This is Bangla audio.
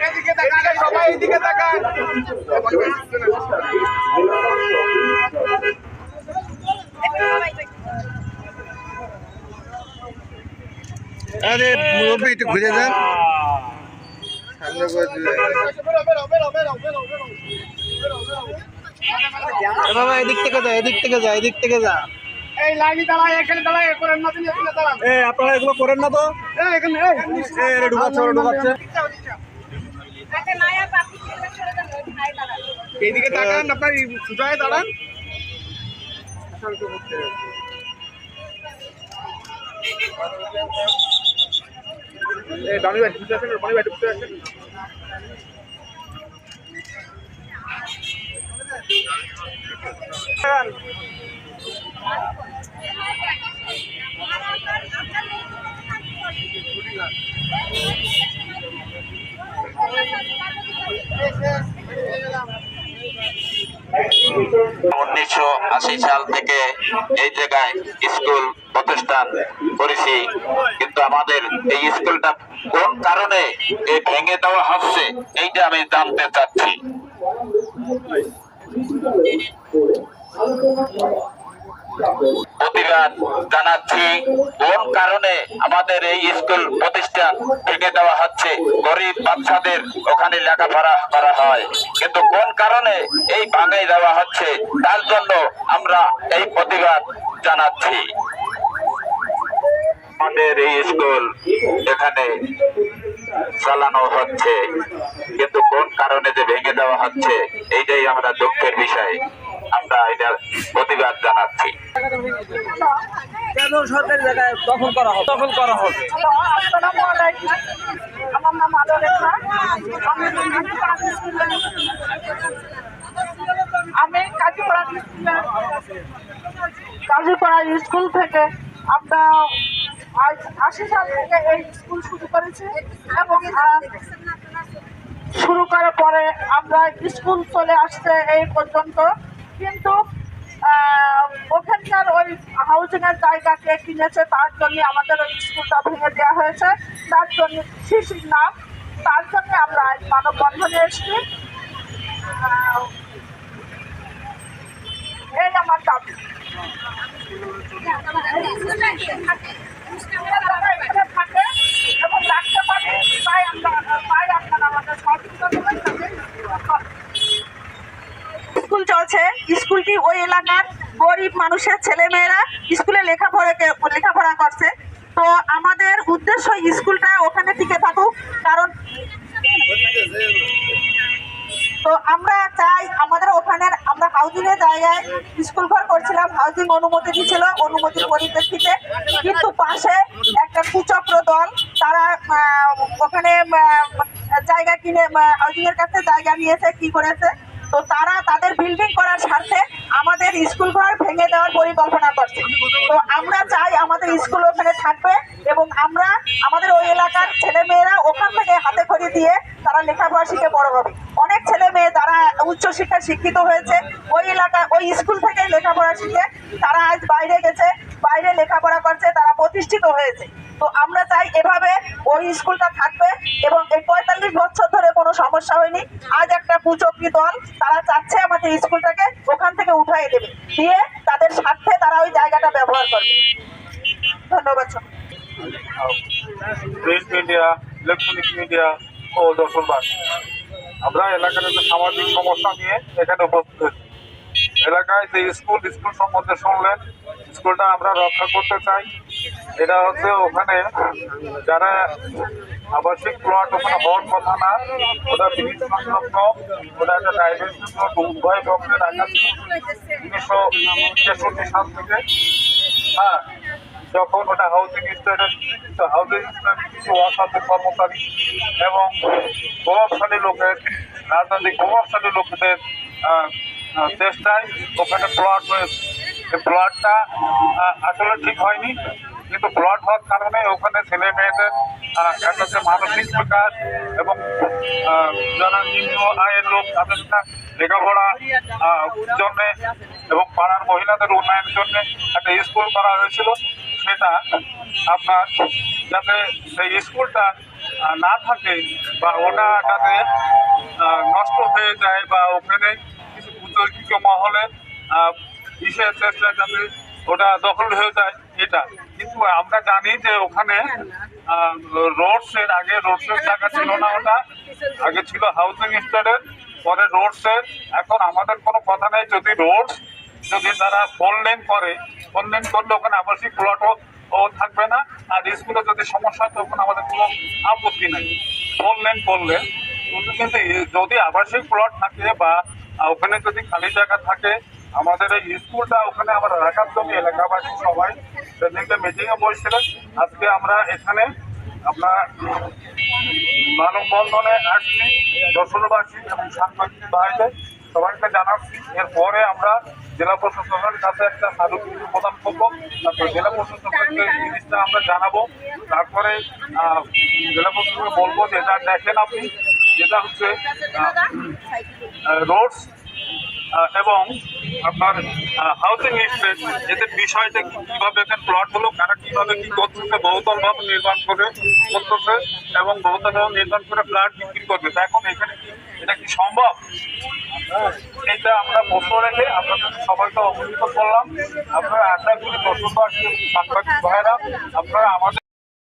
এদিকে তাকান, সবাই এদিকে তাকান। আরে মুরব্বী একটু ঘুরে যান। বাবা এদিক থেকে যা, এদিক থেকে যা, এদিক থেকে যা। এই লাইনে দাঁড়ায়, এখানে দাঁড়ায়, করেন না তিনি, এখানে দাঁড়ান। আপনারা এগুলো করেন না তো। এখানে ঢুকাচ্ছে, ওরা ঢুকাচ্ছে। এইদিকে তাকান, আপনার সুজায় দাঁড়ান। দাঁড়িয়ে ঢুকতে আসেন, দাঁড়িয়ে ঢুকতে আসেন। উনিশশো ৮০ সাল থেকে এই জায়গায় স্কুল প্রতিষ্ঠান করেছি, কিন্তু আমাদের এই স্কুলটা কোন কারণে ভেঙে দেওয়া হচ্ছে এইটা আমি জানতে চাচ্ছি। প্রতিবাদ জানাচ্ছি, কোন কারণে আমাদের এই স্কুল প্রতিষ্ঠান ভেঙে দেওয়া হচ্ছে। গরিব বাচ্চাদের ওখানে লেখাপড়া করা হয়, কিন্তু কোন কারণে এই ভাঙে দেওয়া হচ্ছে তার জন্য আমরা এই প্রতিবাদ জানাচ্ছি। আমাদের এই স্কুল এখানে চালানো হচ্ছে, কিন্তু কোন কারণে যে ভেঙে দেওয়া হচ্ছে এইটাই আমরা দুঃখের বিষয়। আমরা এটার প্রতিবাদ জানাচ্ছি। কেন সরকারি জায়গায় দখল করা হবে? দখল করা হবে। আসসালামু আলাইকুম, আমার নাম আলোরেখা। আমি কাজীপাড়া স্কুল থেকে আমরা ৮০ সাল থেকে এই স্কুল শুরু করেছি এবং শুরু করার পরে আমরা স্কুল চলে আসছে এই পর্যন্ত, কিন্তু ওখানকার ওই হাউজিং এর জায়গাকে কিনেছে, তার জন্য আমাদের ওই স্কুলটা ভেঙে দেওয়া হয়েছে, তার জন্য শিশির নাম, তার জন্য আমরা আজ মানববন্ধনে এসেছি। এই আমার দাবি। থাকে এবং রাখতে পারে, তাই আপনারা আমাদের সহযোগিতা করবেন। স্কুল চলছে, স্কুলটি ওই এলাকার গরিব মানুষের ছেলেমেয়েরা স্কুলে লেখাপড়া করছে। তো আমাদের উদ্দেশ্য স্কুলটা ওখানে টিকে থাকুক, কারণ তো আমরা চাই আমাদের ওখানে আমরা হাউজিং এর জায়গায় স্কুল ঘর করছিলাম, হাউজিং অনুমতি দিয়েছিল, অনুমতির পরিপ্রেক্ষিতে কিন্তু পাশে একটা কুচক্র দল তারা ওখানে জায়গা কিনে হাউজিং এর কাছে জায়গা নিয়েছে, কি করেছে, তো তারা তাদের বিল্ডিং করার স্বার্থে আমাদের স্কুল ঘর ভেঙে দেওয়ার পরিকল্পনা করছে। তো আমরা চাই আমাদের স্কুল ওখানে থাকবে এবং আমরা আমাদের ওই এলাকার ছেলে মেয়েরা ওখান থেকে হাতে খড়ি দিয়ে তারা লেখাপড়া শিখে বড় হবে। অনেক ছেলে মেয়ে তারা উচ্চশিক্ষায় শিক্ষিত হয়েছে, ওই এলাকা ওই স্কুল থেকে লেখাপড়া শিখে তারা আজ বাইরে গেছে, বাইরে লেখাপড়া করছে, তারা প্রতিষ্ঠিত হয়েছে। তো আমরা চাই এভাবে ওই স্কুলটা থাকবে এবং এই ৪৫ বছর ধরে কোনো সমস্যা হয়নি। আজ একটা কুচক্রী দল তারা চাচ্ছে আমাদের স্কুলটাকে ওখান থেকে উঠাই দেবে, দিয়ে তাদের স্বার্থে তারা ওই জায়গাটা ব্যবহার করবে। ধন্যবাদ। প্রিন্ট মিডিয়া, ইলেকট্রনিক মিডিয়া ও দর্শকবাদ, আমরা এলাকার একটা সামাজিক সমস্যা নিয়ে এখানে উপস্থিত হয়েছি। এলাকায় যে স্কুল সম্বন্ধে শুনলেন, স্কুলটা আমরা রক্ষা করতে চাই। এটা হচ্ছে ওখানে যারা আবাসিক প্লট ওখানে হওয়ার কথা না, ওটা ব্রিজ সংলগ্ন, ওটা একটা ডাইভার্সিটি উভয় পক্ষে রাখা ছিল ১৯৬৬ সাল থেকে। হ্যাঁ, যখন ওটা হাউজিং স্টেটের কিছু অসাধু কর্মচারী এবং প্রভাবশালী লোকের রাজনৈতিক প্রভাবশালী লোকেদের চেষ্টায় ওখানে প্লট হয়েছে। এই প্লটটা আসলে ঠিক হয়নি, কিন্তু প্লট হওয়ার কারণে ওখানে ছেলে মেয়েদের একটা হচ্ছে মানসিক বিকাশ এবং যারা নিম্ন আয়ের লোক তাদের লেখাপড়ার জন্য এবং পাড়ার মহিলাদের উন্নয়নের জন্য একটা স্কুল করা হয়েছিল। সেটা আপনার যাতে সেই স্কুলটা না থাকে বা ওটা যাতে নষ্ট হয়ে যায় বা ওখানে কিছু বিতর্কিত মহলে বিশেষ চেষ্টা যাতে ওটা দখল হয়ে যায় এটা। কিন্তু আমরা জানি যে ওখানে রোডসের আগে রোডসের জায়গা ছিল না, ওটা আগে ছিল হাউজিং স্টাডের, পরে রোডসের। এখন আমাদের কোনো কথা নেই, যদি রোডস যদি তারা 4 লেন করে, 4 লেন করলে ওখানে আবাসিক প্লটও থাকবে না, আর স্কুলে যদি সমস্যা হয় তখন আমাদের কোনো আপত্তি নেই 4 লেন করলে। কিন্তু যদি আবাসিক প্লট থাকে বা ওখানে যদি খালি জায়গা থাকে, আমাদের এই স্কুলটা ওখানে আমরা রাখার জন্য এলাকাবাসী সবাই সেদিনকে মিটিংয়ে বসছিলেন। আজকে আমরা এখানে আমরা মানববন্ধনে আসছি, দর্শনবাসী এবং সাংবাদিক ভাইদের সবাইকে জানাচ্ছি। এরপরে আমরা জেলা প্রশাসনের কাছে একটা স্মারকলিপি প্রদান করবো, তারপরে জেলা প্রশাসকের জিনিসটা আমরা জানাবো, তারপরে জেলা প্রশাসনকে বলবো যে এটা দেখেন আপনি, যেটা হচ্ছে রোডস এবং আপনার হাউজিং স্টেট, এদের বিষয়টা কিভাবে এখানে প্লট হলো, কারা কিভাবে কি করতেছে, বহুতল ভাবে নির্মাণ করতেছে এবং বহুতল ভাবে নির্মাণ করে ফ্ল্যাট বিক্রি করবে। এখন এখানে কি এটা কি সম্ভব? এটা আমরা প্রশ্ন রেখে আপনাদের সবাইকে অবহিত করলাম। আপনারা আড্ডা করে দর্শক সাংবাদিক ভাইরা আপনারা আমাদের